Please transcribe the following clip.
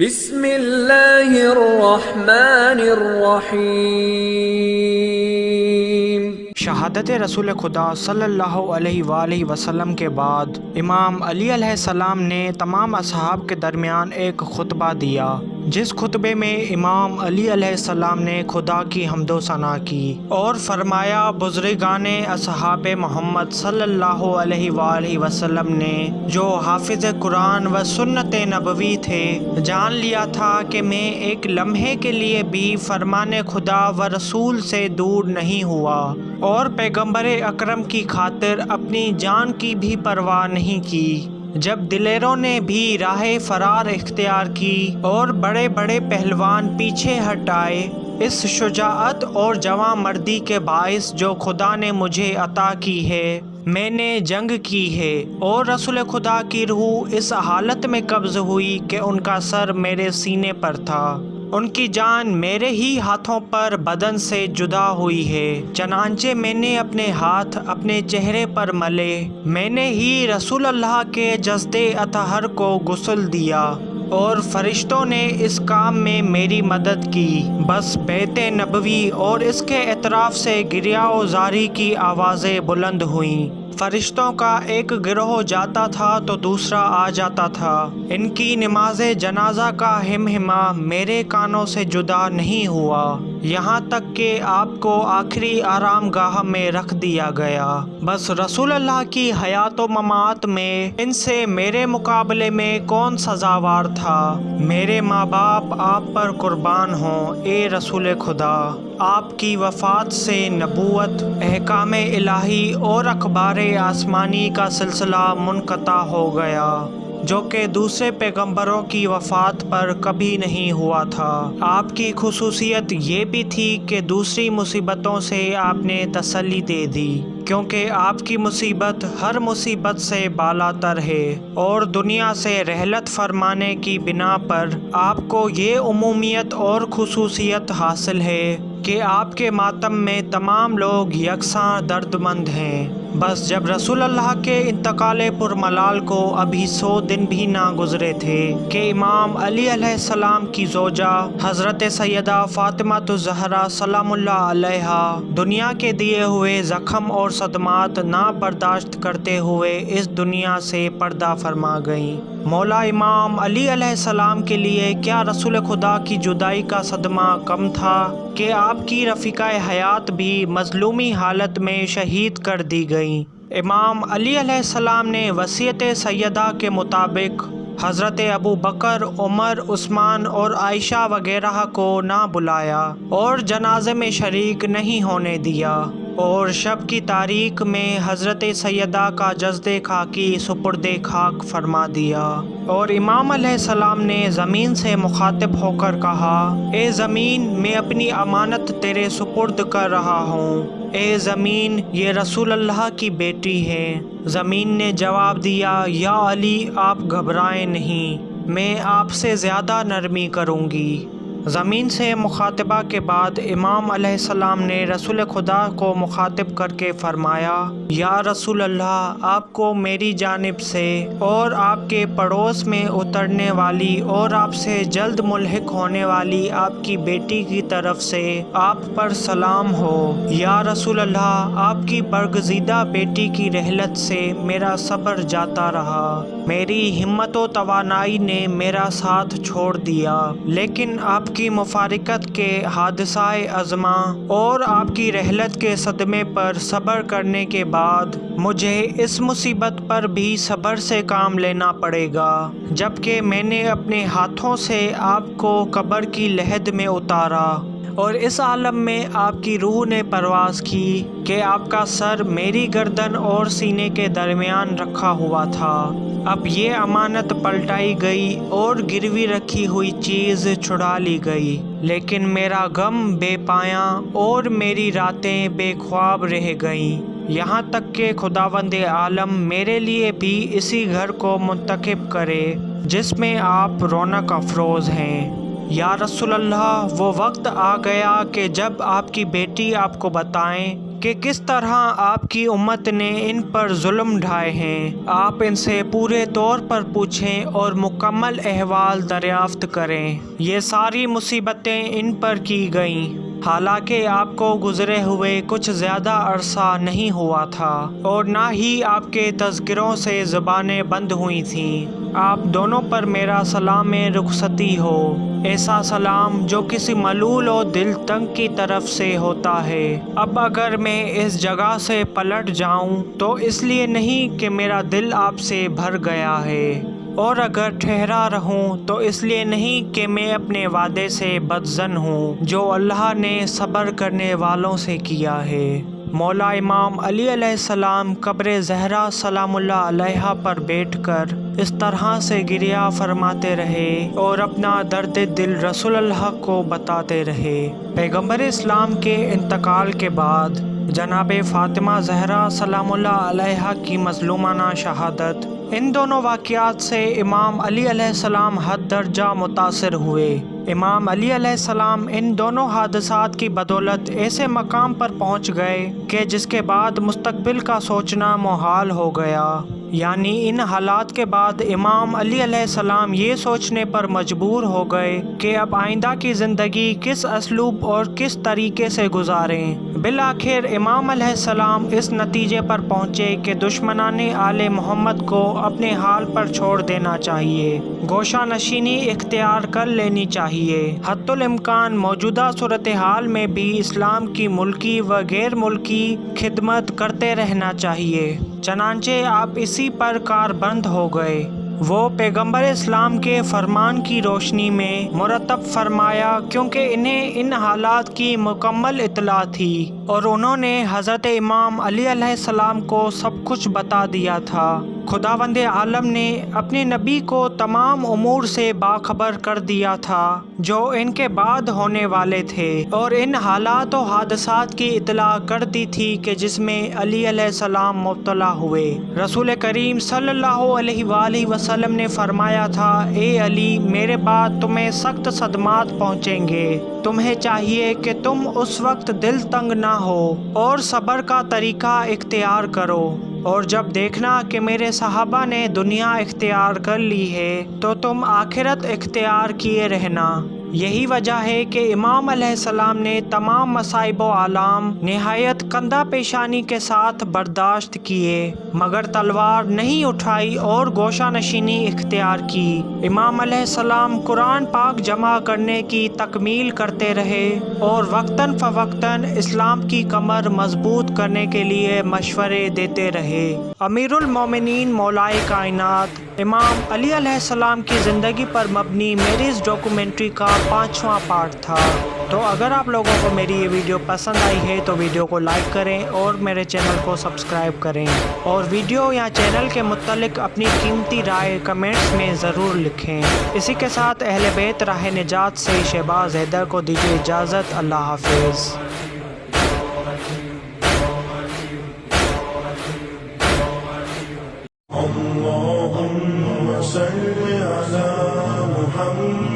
بسم اللہ الرحمن الرحیم۔ شہادت رسول خدا صلی اللہ علیہ وآلہ وسلم کے بعد امام علی علیہ السلام نے تمام اصحاب کے درمیان ایک خطبہ دیا، جس خطبے میں امام علی علیہ السلام نے خدا کی حمد و ثنا کی اور فرمایا، بزرگان اصحاب محمد صلی اللہ علیہ وآلہ وسلم نے جو حافظ قرآن و سنت نبوی تھے، جان لیا تھا کہ میں ایک لمحے کے لیے بھی فرمان خدا و رسول سے دور نہیں ہوا، اور پیغمبر اکرم کی خاطر اپنی جان کی بھی پرواہ نہیں کی۔ جب دلیروں نے بھی راہ فرار اختیار کی اور بڑے بڑے پہلوان پیچھے ہٹ آئے، اس شجاعت اور جواں مردی کے باعث جو خدا نے مجھے عطا کی ہے، میں نے جنگ کی ہے، اور رسول خدا کی روح اس حالت میں قبض ہوئی کہ ان کا سر میرے سینے پر تھا، ان کی جان میرے ہی ہاتھوں پر بدن سے جدا ہوئی ہے، چنانچہ میں نے اپنے ہاتھ اپنے چہرے پر ملے، میں نے ہی رسول اللہ کے جسد اطہر کو غسل دیا، اور فرشتوں نے اس کام میں میری مدد کی۔ بس بیت نبوی اور اس کے اطراف سے گریہ و زاری کی آوازیں بلند ہوئیں، فرشتوں کا ایک گروہ جاتا تھا تو دوسرا آ جاتا تھا، ان کی نماز جنازہ کا ہمہمہ میرے کانوں سے جدا نہیں ہوا، یہاں تک کہ آپ کو آخری آرام گاہ میں رکھ دیا گیا۔ بس رسول اللہ کی حیات و ممات میں ان سے میرے مقابلے میں کون سزاوار تھا؟ میرے ماں باپ آپ پر قربان ہوں اے رسول خدا۔ آپ کی وفات سے نبوت، احکام الہی اور اخبار آسمانی کا سلسلہ منقطع ہو گیا، جو کہ دوسرے پیغمبروں کی وفات پر کبھی نہیں ہوا تھا۔ آپ کی خصوصیت یہ بھی تھی کہ دوسری مصیبتوں سے آپ نے تسلی دے دی، کیونکہ آپ کی مصیبت ہر مصیبت سے بالاتر ہے، اور دنیا سے رحلت فرمانے کی بنا پر آپ کو یہ عمومیت اور خصوصیت حاصل ہے کہ آپ کے ماتم میں تمام لوگ یکساں درد مند ہیں۔ بس جب رسول اللہ کے انتقال پرملال کو ابھی 100 دن بھی نہ گزرے تھے کہ امام علی علیہ السلام کی زوجہ حضرت سیدہ فاطمہ الزہرا سلام اللہ علیہا دنیا کے دیے ہوئے زخم اور صدمات نہ برداشت کرتے ہوئے اس دنیا سے پردہ فرما گئیں۔ مولا امام علی علیہ السلام کے لیے کیا رسول خدا کی جدائی کا صدمہ کم تھا کہ آپ کی رفیقہ حیات بھی مظلومی حالت میں شہید کر دی گئیں۔ امام علی علیہ السلام نے وصیت سیدہ کے مطابق حضرت ابو بکر، عمر، عثمان اور عائشہ وغیرہ کو نہ بلایا اور جنازے میں شریک نہیں ہونے دیا، اور شب کی تاریک میں حضرت سیدہ کا جسد خاکی سپرد خاک فرما دیا، اور امام علیہ السلام نے زمین سے مخاطب ہو کر کہا، اے زمین، میں اپنی امانت تیرے سپرد کر رہا ہوں۔ اے زمین، یہ رسول اللہ کی بیٹی ہے۔ زمین نے جواب دیا، یا علی، آپ گھبرائیں نہیں، میں آپ سے زیادہ نرمی کروں گی۔ زمین سے مخاطبہ کے بعد امام علیہ السلام نے رسول خدا کو مخاطب کر کے فرمایا، یا رسول اللہ، آپ کو میری جانب سے اور آپ کے پڑوس میں اترنے والی اور آپ سے جلد ملحق ہونے والی آپ کی بیٹی کی طرف سے آپ پر سلام ہو۔ یا رسول اللہ، آپ کی برگزیدہ بیٹی کی رحلت سے میرا صبر جاتا رہا، میری ہمت و توانائی نے میرا ساتھ چھوڑ دیا، لیکن آپ کی مفارقت کے حادثہ عظمہ اور آپ کی رحلت کے صدمے پر صبر کرنے کے بعد مجھے اس مصیبت پر بھی صبر سے کام لینا پڑے گا، جبکہ میں نے اپنے ہاتھوں سے آپ کو قبر کی لحد میں اتارا، اور اس عالم میں آپ کی روح نے پرواز کی کہ آپ کا سر میری گردن اور سینے کے درمیان رکھا ہوا تھا۔ اب یہ امانت پلٹائی گئی اور گروی رکھی ہوئی چیز چھڑا لی گئی، لیکن میرا غم بے پایاں اور میری راتیں بے خواب رہ گئیں، یہاں تک کہ خداوند عالم میرے لیے بھی اسی گھر کو منتخب کرے جس میں آپ رونق افروز ہیں۔ یا رسول اللہ، وہ وقت آ گیا کہ جب آپ کی بیٹی آپ کو بتائیں کہ کس طرح آپ کی امت نے ان پر ظلم ڈھائے ہیں۔ آپ ان سے پورے طور پر پوچھیں اور مکمل احوال دریافت کریں۔ یہ ساری مصیبتیں ان پر کی گئیں حالانکہ آپ کو گزرے ہوئے کچھ زیادہ عرصہ نہیں ہوا تھا، اور نہ ہی آپ کے تذکروں سے زبانیں بند ہوئی تھیں۔ آپ دونوں پر میرا سلام رخصتی ہو، ایسا سلام جو کسی ملول و دل تنگ کی طرف سے ہوتا ہے۔ اب اگر میں اس جگہ سے پلٹ جاؤں تو اس لیے نہیں کہ میرا دل آپ سے بھر گیا ہے، اور اگر ٹھہرا رہوں تو اس لیے نہیں کہ میں اپنے وعدے سے بدظن ہوں جو اللہ نے صبر کرنے والوں سے کیا ہے۔ مولا امام علی علیہ السلام قبر زہرا سلام اللہ علیہا پر بیٹھ کر اس طرح سے گریہ فرماتے رہے اور اپنا درد دل رسول اللہ کو بتاتے رہے۔ پیغمبر اسلام کے انتقال کے بعد جناب فاطمہ زہرا سلام اللہ علیہا کی مظلومانہ شہادت، ان دونوں واقعات سے امام علی علیہ السلام حد درجہ متاثر ہوئے۔ امام علی علیہ السلام ان دونوں حادثات کی بدولت ایسے مقام پر پہنچ گئے کہ جس کے بعد مستقبل کا سوچنا محال ہو گیا۔ یعنی ان حالات کے بعد امام علی علیہ السلام یہ سوچنے پر مجبور ہو گئے کہ اب آئندہ کی زندگی کس اسلوب اور کس طریقے سے گزاریں۔ بالآخر امام علیہ السلام اس نتیجے پر پہنچے کہ دشمنان آل محمد کو اپنے حال پر چھوڑ دینا چاہیے، گوشہ نشینی اختیار کر لینی چاہیے، حتی الامکان موجودہ صورتحال میں بھی اسلام کی ملکی و غیر ملکی خدمت کرتے رہنا چاہیے۔ چنانچہ آپ اسی پر کاربند ہو گئے۔ وہ پیغمبر اسلام کے فرمان کی روشنی میں مرتب فرمایا، کیونکہ انہیں ان حالات کی مکمل اطلاع تھی اور انہوں نے حضرت امام علی علیہ السلام کو سب کچھ بتا دیا تھا۔ خداوند عالم نے اپنے نبی کو تمام امور سے باخبر کر دیا تھا جو ان کے بعد ہونے والے تھے، اور ان حالات و حادثات کی اطلاع کر دی تھی کہ جس میں علی علیہ السلام مبتلا ہوئے۔ رسول کریم صلی اللہ علیہ وآلہ وسلم نے فرمایا تھا، اے علی، میرے بعد تمہیں سخت صدمات پہنچیں گے، تمہیں چاہیے کہ تم اس وقت دل تنگ نہ ہو اور صبر کا طریقہ اختیار کرو، اور جب دیکھنا کہ میرے صحابہ نے دنیا اختیار کر لی ہے تو تم آخرت اختیار کیے رہنا۔ یہی وجہ ہے کہ امام علیہ السلام نے تمام مصائب و آلام نہایت کندہ پیشانی کے ساتھ برداشت کیے، مگر تلوار نہیں اٹھائی اور گوشہ نشینی اختیار کی۔ امام علیہ السلام قرآن پاک جمع کرنے کی تکمیل کرتے رہے اور وقتاً فوقتاً اسلام کی کمر مضبوط کرنے کے لیے مشورے دیتے رہے۔ امیر المومنین مولائے کائنات امام علی علیہ السلام کی زندگی پر مبنی میری اس ڈاکومنٹری کا 5واں پارٹ تھا۔ تو اگر آپ لوگوں کو میری یہ ویڈیو پسند آئی ہے تو ویڈیو کو لائک کریں اور میرے چینل کو سبسکرائب کریں، اور ویڈیو یا چینل کے متعلق اپنی قیمتی رائے کمنٹس میں ضرور لکھیں۔ اسی کے ساتھ اہل بیت راہ نجات سے شہباز حیدر کو دیجیے اجازت۔ اللہ حافظ۔ اللهم صل على محمد